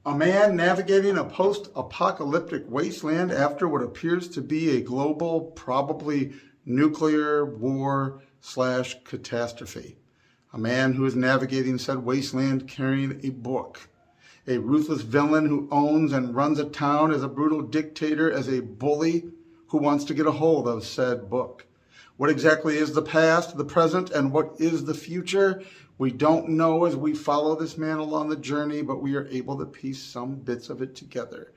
A man navigating a post-apocalyptic wasteland after what appears to be a global, probably nuclear war/catastrophe. A man who is navigating said wasteland carrying a book. A ruthless villain who owns and runs a town as a brutal dictator, as a bully who wants to get a hold of said book. What exactly is the past, the present, and what is the future? We don't know as we follow this man along the journey, but we are able to piece some bits of it together.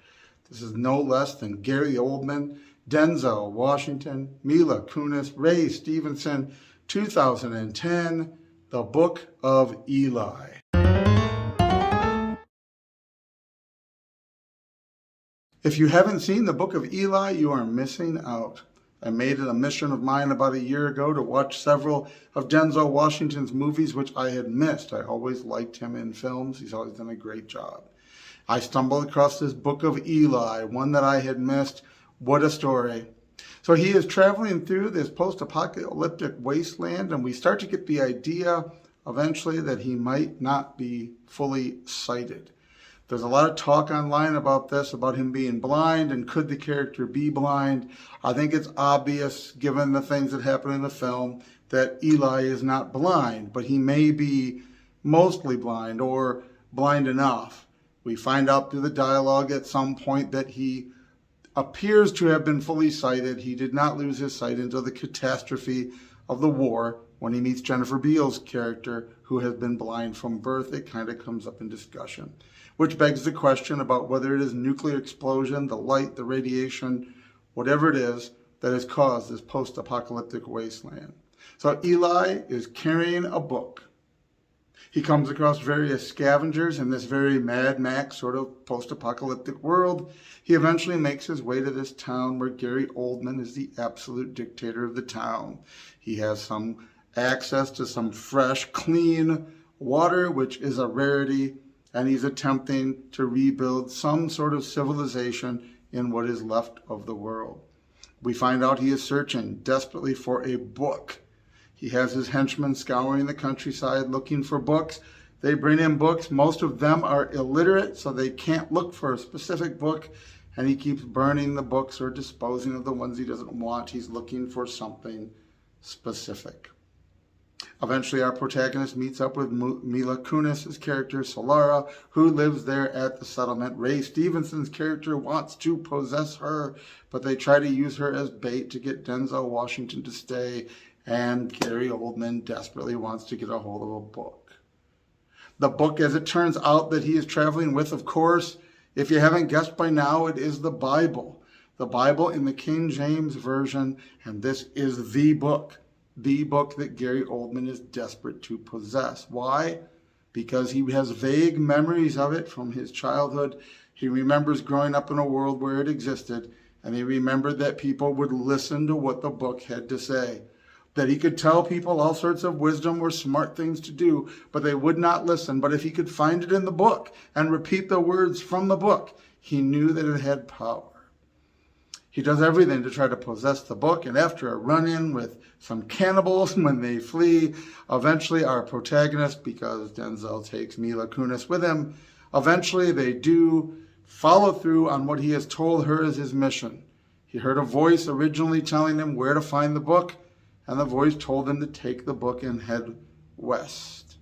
This is no less than Gary Oldman, Denzel Washington, Mila Kunis, Ray Stevenson, 2010, The Book of Eli. If you haven't seen the Book of Eli, you are missing out. I made it a mission of mine about a year ago to watch several of Denzel Washington's movies, which I had missed. I always liked him in films. He's always done a great job. I stumbled across this Book of Eli, one that I had missed. What a story. So he is traveling through this post-apocalyptic wasteland, and we start to get the idea eventually that he might not be fully sighted. There's a lot of talk online about this, about him being blind, and could the character be blind? I think it's obvious, given the things that happen in the film, that Eli is not blind, but he may be mostly blind or blind enough. We find out through the dialogue at some point that he appears to have been fully sighted. He did not lose his sight until the catastrophe of the war, when he meets Jennifer Beals' character, who has been blind from birth. It kind of comes up in discussion, which begs the question about whether it is nuclear explosion, the light, the radiation, whatever it is that has caused this post-apocalyptic wasteland. So Eli is carrying a book. He comes across various scavengers in this very Mad Max sort of post-apocalyptic world. He eventually makes his way to this town where Gary Oldman is the absolute dictator of the town. He has some access to some fresh, clean water, which is a rarity, and he's attempting to rebuild some sort of civilization in what is left of the world. We find out he is searching desperately for a book. He has his henchmen scouring the countryside looking for books. They bring in books. Most of them are illiterate, so they can't look for a specific book, and he keeps burning the books or disposing of the ones he doesn't want. He's looking for something specific. Eventually, our protagonist meets up with Mila Kunis' character, Solara, who lives there at the settlement. Ray Stevenson's character wants to possess her, but they try to use her as bait to get Denzel Washington to stay, and Gary Oldman desperately wants to get a hold of a book. The book, as it turns out, that he is traveling with, of course, if you haven't guessed by now, it is the Bible. The Bible in the King James Version, and this is the book that Gary Oldman is desperate to possess. Why? Because he has vague memories of it from his childhood. He remembers growing up in a world where it existed, and he remembered that people would listen to what the book had to say. That he could tell people all sorts of wisdom or smart things to do, but they would not listen. But if he could find it in the book and repeat the words from the book, he knew that it had power. He does everything to try to possess the book, and after a run-in with some cannibals when they flee, eventually our protagonist, because Denzel takes Mila Kunis with him, eventually they do follow through on what he has told her is his mission. He heard a voice originally telling him where to find the book, and the voice told him to take the book and head west.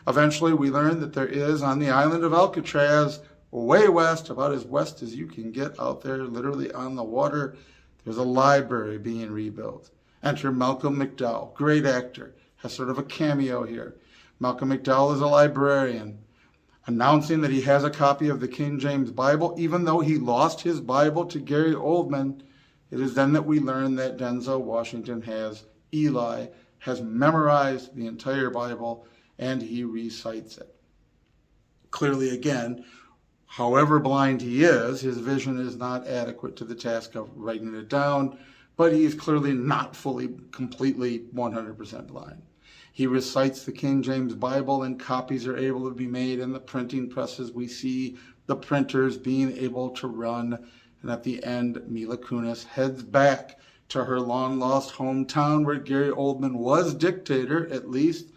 Eventually we learn that there is, on the island of Alcatraz, way west, about as west as you can get out there, literally on the water, there's a library being rebuilt. Enter Malcolm McDowell, great actor, has sort of a cameo here. Malcolm McDowell is a librarian, announcing that he has a copy of the King James Bible, even though he lost his Bible to Gary Oldman. It is then that we learn that Denzel Washington Eli has memorized the entire Bible, and he recites it. Clearly, again, however blind he is, his vision is not adequate to the task of writing it down, but he is clearly not fully, completely, 100% blind. He recites the King James Bible, and copies are able to be made in the printing presses. We see the printers being able to run, and at the end, Mila Kunis heads back to her long-lost hometown where Gary Oldman was dictator, at least,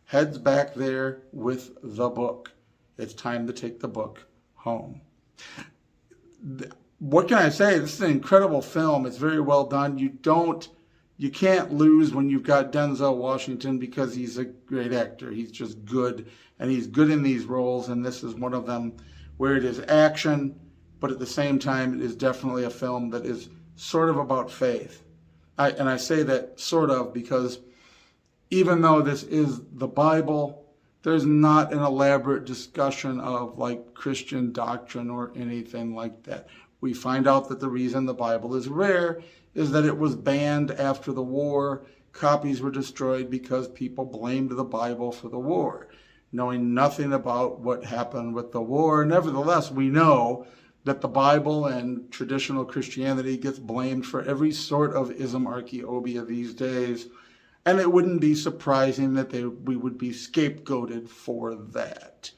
heads back there with the book. It's time to take the book home. What can I say? This is an incredible film. It's very well done. You can't lose when you've got Denzel Washington because he's a great actor. He's just good, and he's good in these roles, and this is one of them where it is action, but at the same time, it is definitely a film that is sort of about faith. And I say that sort of because even though this is the Bible, there's not an elaborate discussion of like Christian doctrine or anything like that. We find out that the reason the Bible is rare is that it was banned after the war. Copies were destroyed because people blamed the Bible for the war, knowing nothing about what happened with the war. Nevertheless, we know that the Bible and traditional Christianity gets blamed for every sort of ism-archaeobia these days, and it wouldn't be surprising that we would be scapegoated for that.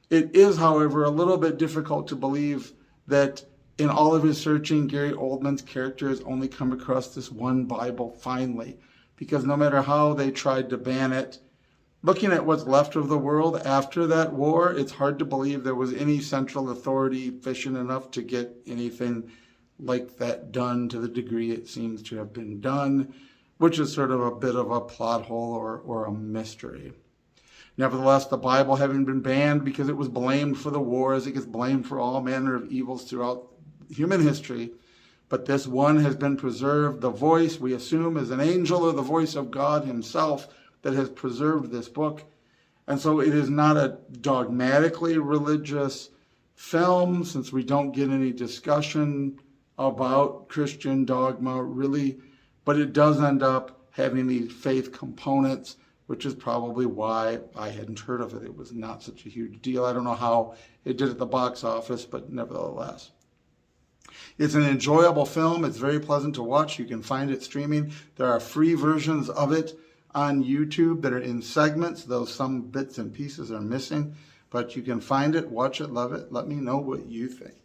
It is, however, a little bit difficult to believe that in all of his searching, Gary Oldman's character has only come across this one Bible finally, because no matter how they tried to ban it, looking at what's left of the world after that war, it's hard to believe there was any central authority efficient enough to get anything like that done to the degree it seems to have been done, which is sort of a bit of a plot hole or a mystery. Nevertheless, the Bible having been banned because it was blamed for the war, as it gets blamed for all manner of evils throughout human history, but this one has been preserved. The voice, we assume, is an angel or the voice of God himself that has preserved this book. And so it is not a dogmatically religious film, since we don't get any discussion about Christian dogma, really, but it does end up having these faith components, which is probably why I hadn't heard of it. It was not such a huge deal. I don't know how it did at the box office, but nevertheless. It's an enjoyable film. It's very pleasant to watch. You can find it streaming. There are free versions of it on YouTube that are in segments, though some bits and pieces are missing. But you can find it, watch it, love it. Let me know what you think.